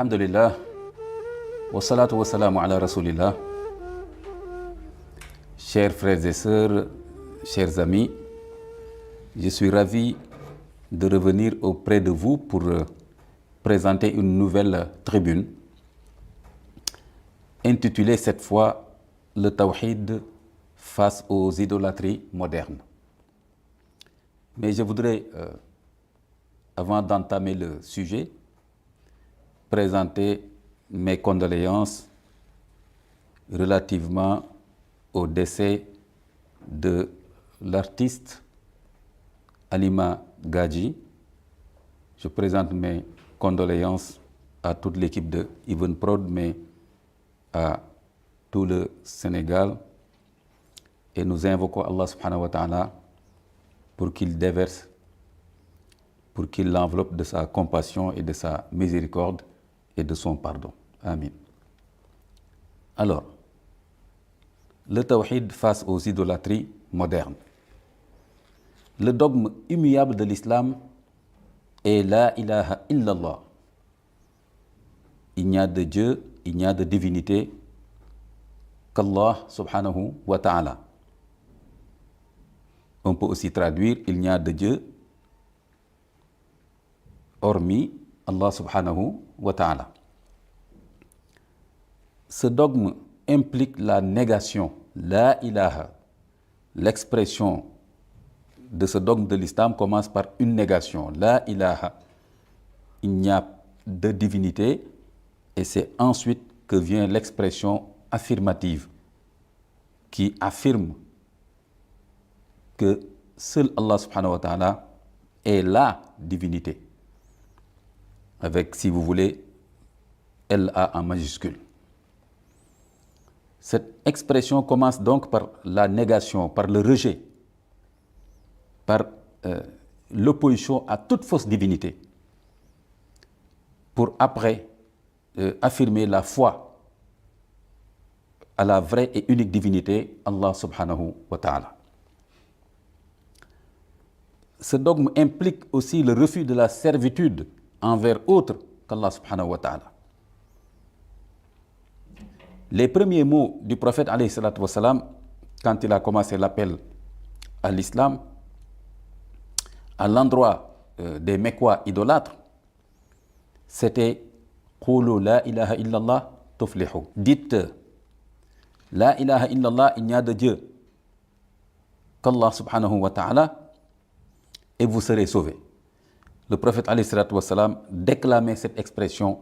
Alhamdulillah, wa salatu wa salamu ala rasulillah. Chers frères et sœurs, chers amis, je suis ravi de revenir auprès de vous pour présenter une nouvelle tribune intitulée cette fois le Tawhid face aux idolâtries modernes. Mais je voudrais, avant d'entamer le sujet, présenter mes condoléances relativement au décès de l'artiste Halima Gadji. Je présente mes condoléances à toute l'équipe de Even Prod, mais à tout le Sénégal. Et nous invoquons Allah subhanahu wa ta'ala pour qu'il déverse, pour qu'il l'enveloppe de sa compassion et de sa miséricorde et de son pardon. Amin. Alors, le tawhid face aux idolâtries modernes. Le dogme immuable de l'islam est la ilaha illallah. Il n'y a de Dieu, il n'y a de divinité qu'Allah subhanahu wa ta'ala. On peut aussi traduire il n'y a de Dieu hormis Allah subhanahu wa ta'ala. Ce dogme implique la négation, la ilaha. L'expression de ce dogme de l'islam commence par une négation, la ilaha. Il n'y a de divinité et c'est ensuite que vient l'expression affirmative qui affirme que seul Allah subhanahu wa ta'ala est la divinité. Avec, si vous voulez, LA en majuscule. Cette expression commence donc par la négation, par le rejet, par l'opposition à toute fausse divinité, pour après affirmer la foi à la vraie et unique divinité, Allah subhanahu wa ta'ala. Ce dogme implique aussi le refus de la servitude envers autre qu'Allah subhanahu wa ta'ala. Les premiers mots du prophète alayhi salatu wa salam, quand il a commencé l'appel à l'islam, à l'endroit des Mecquois idolâtres, c'était « Qulu la ilaha illallah tuflihu » Dites « La ilaha illallah, il n'y a de Dieu qu'Allah subhanahu wa ta'ala et vous serez sauvés. » Le prophète alayhi salatu wa salam déclamait cette expression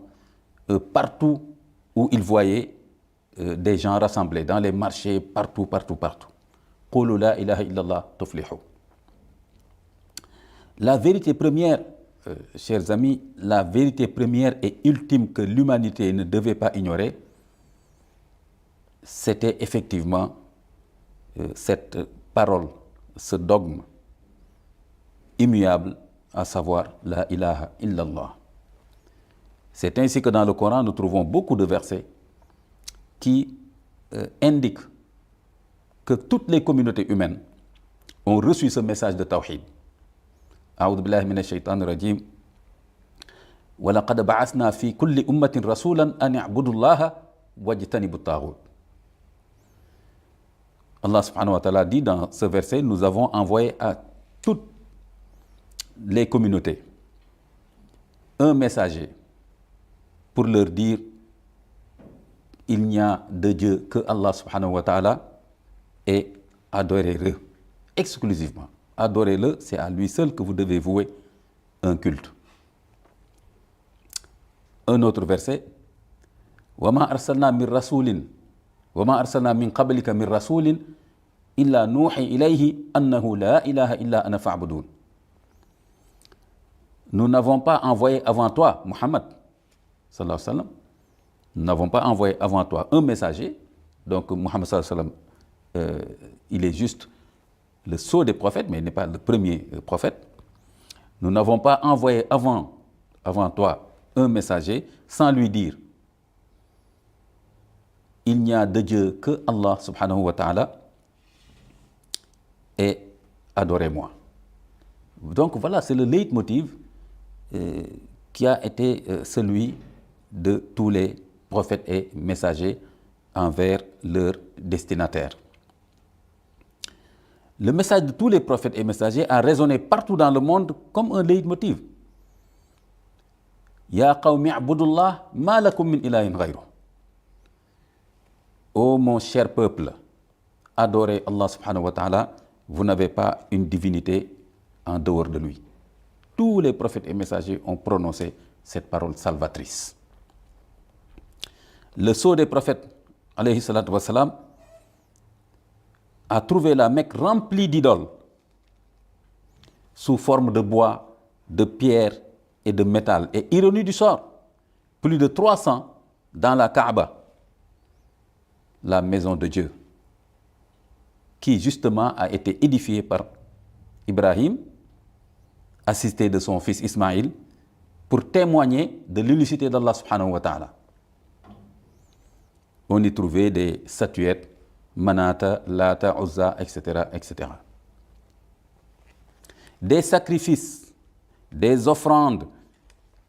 partout où il voyait des gens rassemblés, dans les marchés, partout. Qulu la ilaha illallah tuflihu. La vérité première, chers amis, la vérité première et ultime que l'humanité ne devait pas ignorer, c'était effectivement cette parole, ce dogme immuable, à savoir la ilaha illallah. C'est ainsi que dans le Coran, nous trouvons beaucoup de versets qui indiquent que toutes les communautés humaines ont reçu ce message de tawhid. A'udhu billahi minash shaitanir rajim. Wa laqad ba'athna fi kulli ummatin rasulan an i'budu Allaha wajtanibu at-taghut. Allah subhanahu wa ta'ala dit dans ce verset, nous avons envoyé à toutes les communautés un messager pour leur dire il n'y a de Dieu que Allah subhanahu wa ta'ala et adorez-le exclusivement. Adorez-le, c'est à lui seul que vous devez vouer un culte. Un autre verset wa ma arsalna min rasulin wa ma arsalna min qablika min rasulin illa nuhi ilayhi annahu la ilaha illa ana fa'budun. Nous n'avons pas envoyé avant toi, Muhammad, sallallahu alayhi wa sallam, nous n'avons pas envoyé avant toi un messager, donc Muhammad sallallahu alayhi wa sallam, il est juste le sceau des prophètes, mais il n'est pas le premier prophète. Nous n'avons pas envoyé avant toi un messager sans lui dire il n'y a de Dieu que Allah subhanahu wa ta'ala et adorez-moi. Donc voilà, c'est le leitmotiv qui a été celui de tous les prophètes et messagers envers leurs destinataires. Le message de tous les prophètes et messagers a résonné partout dans le monde comme un leitmotiv. Ya qawmi a'budullah ma lakum min ilahin ghayruh. Ô mon cher peuple, adorez Allah subhanahu wa ta'ala, vous n'avez pas une divinité en dehors de lui. Tous les prophètes et messagers ont prononcé cette parole salvatrice. Le sceau des prophètes, alayhi salatu wassalam, a trouvé la Mecque remplie d'idoles, sous forme de bois, de pierre et de métal. Et ironie du sort, plus de 300 dans la Kaaba, la maison de Dieu, qui justement a été édifiée par Ibrahim, assisté de son fils Ismaïl, pour témoigner de l'unicité d'Allah subhanahu wa ta'ala. On y trouvait des statuettes, Manata, Lata, Uzza, etc., etc. Des sacrifices, des offrandes,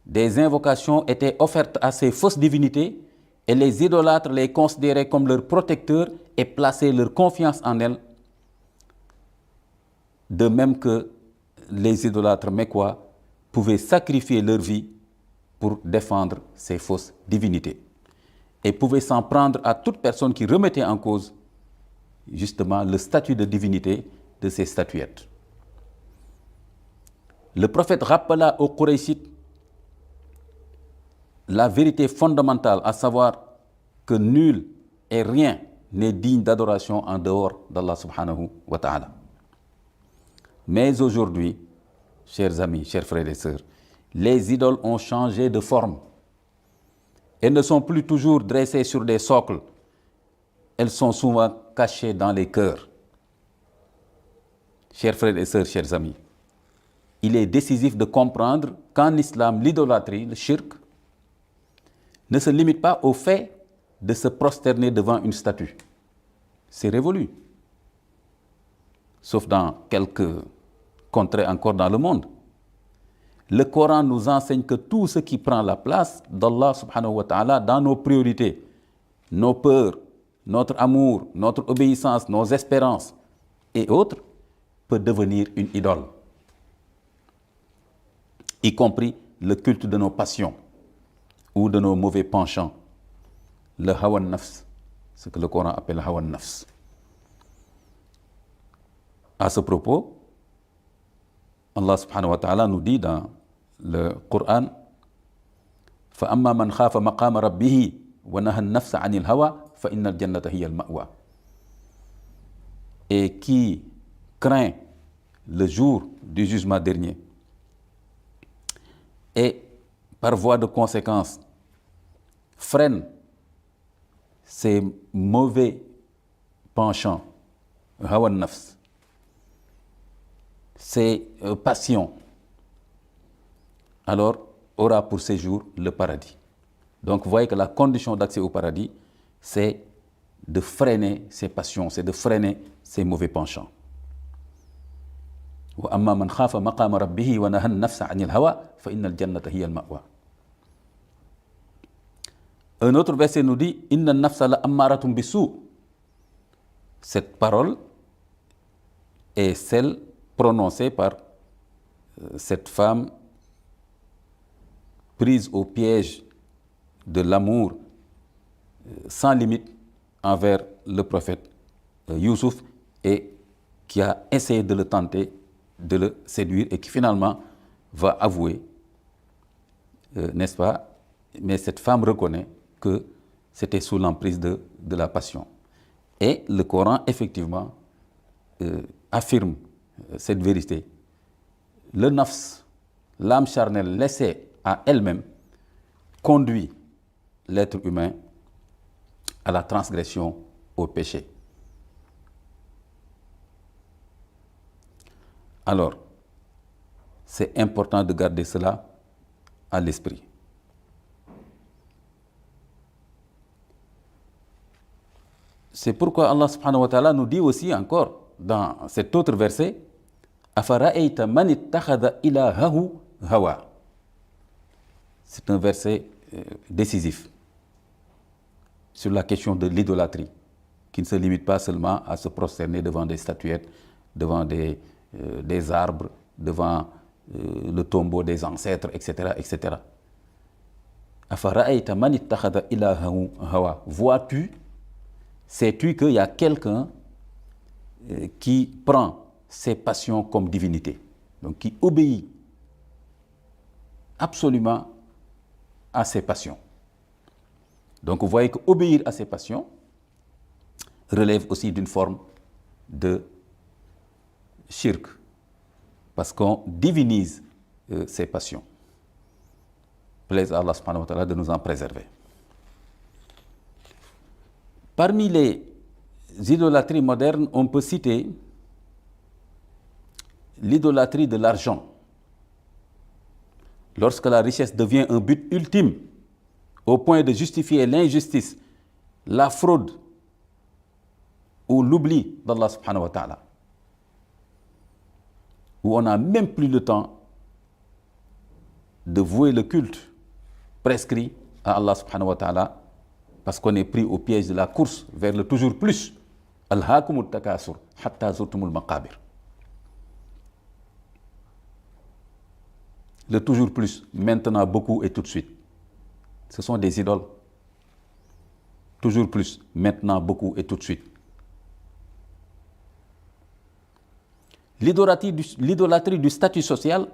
des invocations étaient offertes à ces fausses divinités et les idolâtres les considéraient comme leurs protecteurs et plaçaient leur confiance en elles. De même que les idolâtres mécois pouvaient sacrifier leur vie pour défendre ces fausses divinités et pouvaient s'en prendre à toute personne qui remettait en cause justement le statut de divinité de ces statuettes. Le prophète rappela aux Qurayshites la vérité fondamentale, à savoir que nul et rien n'est digne d'adoration en dehors d'Allah subhanahu wa ta'ala. Mais aujourd'hui, chers amis, chers frères et sœurs, les idoles ont changé de forme. Elles ne sont plus toujours dressées sur des socles. Elles sont souvent cachées dans les cœurs. Chers frères et sœurs, chers amis, il est décisif de comprendre qu'en islam, l'idolâtrie, le shirk, ne se limite pas au fait de se prosterner devant une statue. C'est révolu. Sauf dans quelques contrées encore dans le monde. Le Coran nous enseigne que tout ce qui prend la place d'Allah subhanahu wa ta'ala dans nos priorités, nos peurs, notre amour, notre obéissance, nos espérances et autres, peut devenir une idole. Y compris le culte de nos passions ou de nos mauvais penchants, le hawa nafs, ce que le Coran appelle hawa nafs. À ce propos, Allah subhanahu wa ta'ala nous dit dans le Coran, فَأَمَّا مَنْ خَافَ مَقَامَ رَبِّهِ وَنَهَى النَّفْسَ عَنِ الْهَوَى فَإِنَّ الْجَنَّةَ هِيَ الْمَأْوَى. Et qui craint le jour du jugement dernier et par voie de conséquence freine ses mauvais penchants, hawa nafs, ses passions, alors aura pour séjour le paradis. Donc vous voyez que la condition d'accès au paradis, c'est de freiner ses passions, c'est de freiner ses mauvais penchants. وَأَمَّا مَنْ خَافَ مَقَامَ رَبِّهِ وَنَهَى النَّفْسَ عَنِ الْهَوَى فَإِنَّ الْجَنَّةَ هِيَ الْمَأْوَى. Un autre verset nous dit Inna nafsa la ammaratum bisu. Cette parole est celle prononcée par cette femme prise au piège de l'amour sans limite envers le prophète Youssouf et qui a essayé de le tenter, de le séduire et qui finalement va avouer, n'est-ce pas? Mais cette femme reconnaît que c'était sous l'emprise de la passion. Et le Coran, effectivement, affirme cette vérité. Le nafs, l'âme charnelle laissée à elle-même, conduit l'être humain à la transgression, au péché. Alors, c'est important de garder cela à l'esprit. C'est pourquoi Allah subhanahu wa ta'ala nous dit aussi encore dans cet autre verset Afara'ayta man ittakhadha ilahahu hawa. C'est un verset décisif sur la question de l'idolâtrie, qui ne se limite pas seulement à se prosterner devant des statuettes, devant des arbres, devant le tombeau des ancêtres, etc., etc. Afara'ayta man ittakhadha ilahahu hawa. Vois-tu, sais-tu qu'il y a quelqu'un qui prend ses passions comme divinité, donc qui obéit absolument à ses passions. Donc vous voyez qu'obéir à ses passions relève aussi d'une forme de shirk, parce qu'on divinise ses passions. Plaise à Allah subhanahu wa ta'ala de nous en préserver. Parmi les idolâtries modernes, on peut citer l'idolâtrie de l'argent. Lorsque la richesse devient un but ultime, au point de justifier l'injustice, la fraude ou l'oubli d'Allah subhanahu wa ta'ala, où on n'a même plus le temps de vouer le culte prescrit à Allah subhanahu wa ta'ala, parce qu'on est pris au piège de la course vers le toujours plus. Alhaakumut takasur hatta zurtumul maqabir. Le toujours plus, maintenant, beaucoup et tout de suite. Ce sont des idoles. Toujours plus, maintenant, beaucoup et tout de suite. L'idolâtrie du statut social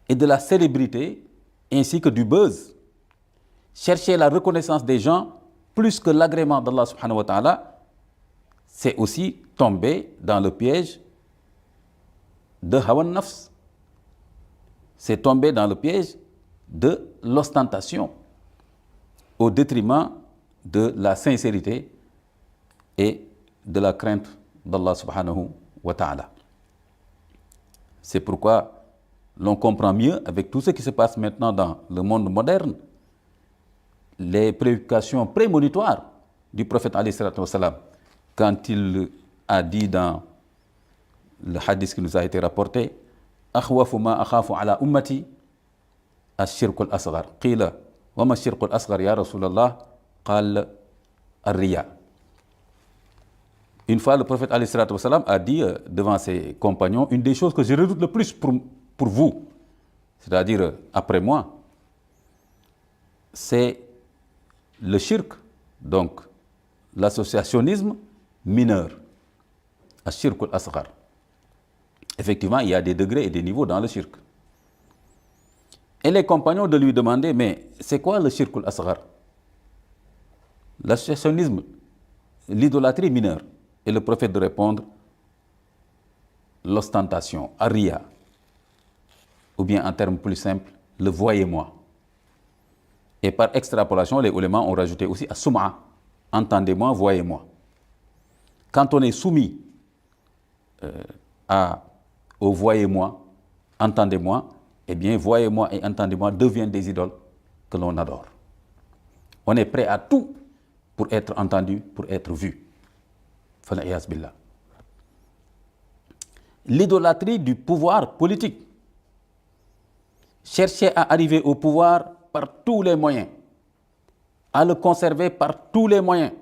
et de la célébrité, ainsi que du buzz. Chercher la reconnaissance des gens plus que l'agrément d'Allah subhanahu wa ta'ala, c'est aussi tomber dans le piège de Hawan Nafs. C'est tomber dans le piège de l'ostentation au détriment de la sincérité et de la crainte d'Allah subhanahu wa ta'ala. C'est pourquoi l'on comprend mieux, avec tout ce qui se passe maintenant dans le monde moderne, les préoccupations prémonitoires du prophète alayhi salatu wassalam, quand il a dit dans le hadith qui nous a été rapporté, أخوف ما أخاف على أمتي الشرك الأصغر قيل وما الشرك الأصغر يا رسول الله قال الرياء. Une fois, le prophète alayhi salatu wassalam a dit devant ses compagnons, une des choses que je redoute le plus pour vous, c'est-à-dire après moi, c'est le shirk, donc l'associationnisme mineur, al-shirk al-asghar. Effectivement, il y a des degrés et des niveaux dans le shirk. Et les compagnons de lui demander, mais c'est quoi le shirk al-asghar? L'associationnisme, l'idolâtrie mineure. Et le prophète de répondre, l'ostentation, ariya, ou bien en termes plus simples, le voyez-moi. Et par extrapolation, les ulémas ont rajouté aussi as-sum'a, entendez-moi, voyez-moi. Quand on est soumis au voyez-moi, entendez-moi, eh bien, voyez-moi et entendez-moi deviennent des idoles que l'on adore. On est prêt à tout pour être entendu, pour être vu. L'idolâtrie du pouvoir politique. Chercher à arriver au pouvoir par tous les moyens, à le conserver par tous les moyens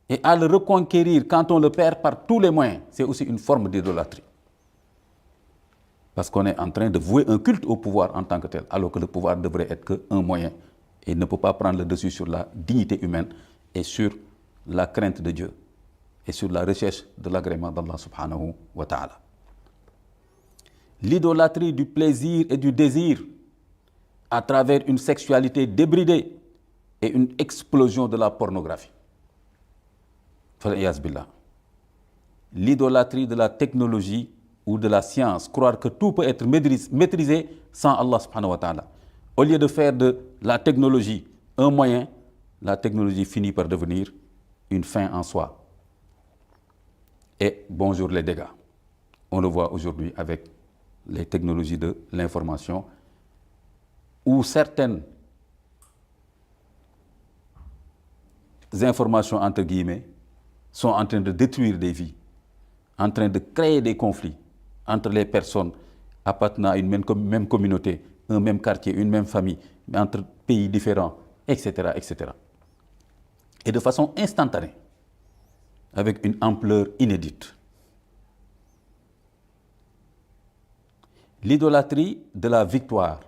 et à le reconquérir quand on le perd par tous les moyens, c'est aussi une forme d'idolâtrie. Parce qu'on est en train de vouer un culte au pouvoir en tant que tel, alors que le pouvoir devrait être qu'un moyen et ne peut pas prendre le dessus sur la dignité humaine et sur la crainte de Dieu et sur la recherche de l'agrément d'Allah subhanahu wa ta'ala. L'idolâtrie du plaisir et du désir à travers une sexualité débridée et une explosion de la pornographie. L'idolâtrie de la technologie ou de la science, croire que tout peut être maîtrisé sans Allah subhanahu wa ta'ala. Au lieu de faire de la technologie un moyen, la technologie finit par devenir une fin en soi. Et bonjour les dégâts. On le voit aujourd'hui avec les technologies de l'information, où certaines informations, entre guillemets, sont en train de détruire des vies, en train de créer des conflits entre les personnes appartenant à une même communauté, un même quartier, une même famille, mais entre pays différents, etc., etc. Et de façon instantanée, avec une ampleur inédite. L'idolâtrie de la victoire.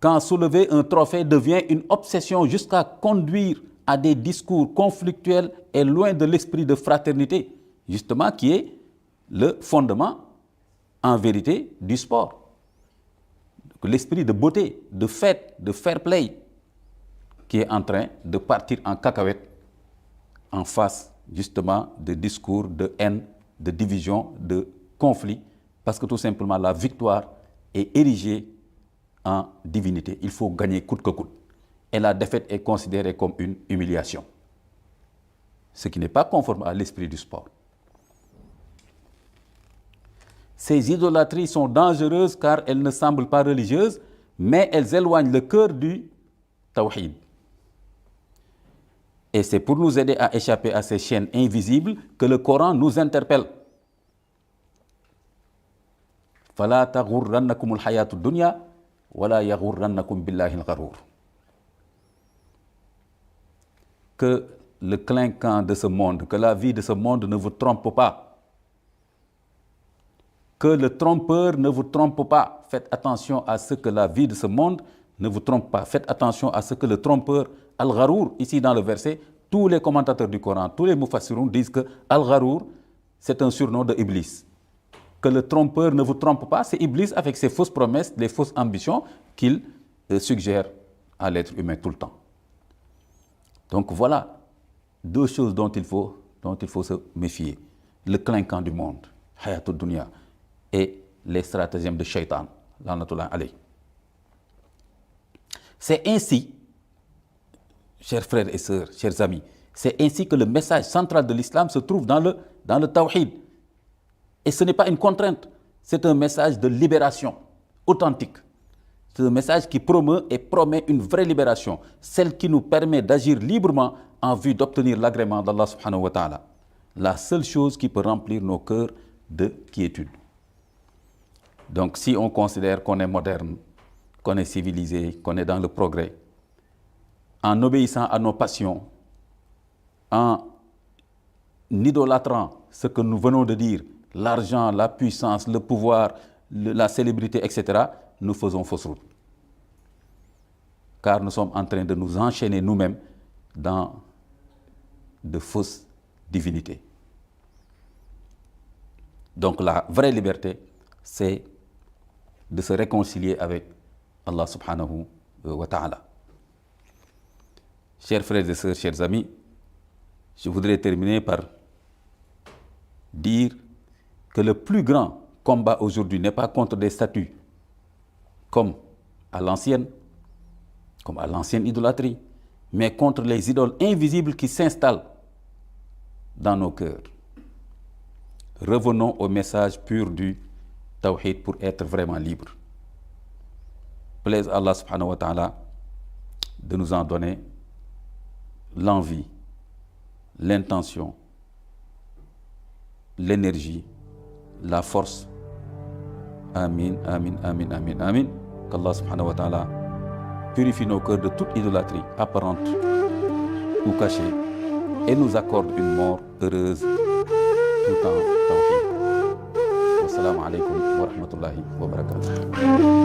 Quand soulever un trophée devient une obsession jusqu'à conduire à des discours conflictuels et loin de l'esprit de fraternité, justement qui est le fondement, en vérité, du sport. L'esprit de beauté, de fête, de fair play, qui est en train de partir en cacahuète en face, justement, de discours de haine, de division, de conflit, parce que tout simplement la victoire est érigée en divinité. Il faut gagner coûte que coûte. Et la défaite est considérée comme une humiliation. Ce qui n'est pas conforme à l'esprit du sport. Ces idolâtries sont dangereuses car elles ne semblent pas religieuses, mais elles éloignent le cœur du tawhid. Et c'est pour nous aider à échapper à ces chaînes invisibles que le Coran nous interpelle. فَلَا تَغُرَّنَّكُمُ الْحَيَاةُ الدُّنْيَا وَلَا يَغُرَّنَّكُمْ بِاللَّهِ الْغَرُورُ. Que le clinquant de ce monde, que la vie de ce monde ne vous trompe pas. Que le trompeur ne vous trompe pas. Faites attention à ce que la vie de ce monde ne vous trompe pas. Faites attention à ce que le trompeur, Al-Gharour, ici dans le verset, tous les commentateurs du Coran, tous les mufassiroun disent que Al-Gharour, c'est un surnom de Iblis. Que le trompeur ne vous trompe pas, c'est Iblis avec ses fausses promesses, les fausses ambitions qu'il suggère à l'être humain tout le temps. Donc voilà deux choses dont il faut se méfier. Le clinquant du monde, Hayatul Dunya, et les stratagèmes de Shaitan, Lanatullah alayh. C'est ainsi, chers frères et sœurs, chers amis, c'est ainsi que le message central de l'islam se trouve dans le tawhid. Et ce n'est pas une contrainte, c'est un message de libération authentique. C'est un message qui promeut et promet une vraie libération, celle qui nous permet d'agir librement en vue d'obtenir l'agrément d'Allah subhanahu wa ta'ala. La seule chose qui peut remplir nos cœurs de quiétude. Donc si on considère qu'on est moderne, qu'on est civilisé, qu'on est dans le progrès, en obéissant à nos passions, en idolâtrant ce que nous venons de dire, l'argent, la puissance, le pouvoir, la célébrité, etc., nous faisons fausse route. Car nous sommes en train de nous enchaîner nous-mêmes dans de fausses divinités. Donc la vraie liberté, c'est de se réconcilier avec Allah subhanahu wa ta'ala. Chers frères et sœurs, chers amis, je voudrais terminer par dire que le plus grand combat aujourd'hui n'est pas contre des statues comme à l'ancienne idolâtrie, mais contre les idoles invisibles qui s'installent dans nos cœurs. Revenons au message pur du tawhid pour être vraiment libre. Plaise Allah subhanahu wa ta'ala de nous en donner l'envie, l'intention, l'énergie, la force. Amin, amin, amin, amin, amin. Qu'Allah subhanahu wa ta'ala purifie nos cœurs de toute idolâtrie apparente ou cachée et nous accorde une mort heureuse tout en tawhid. Wassalamu alaikum wa rahmatullahi wa barakatuh.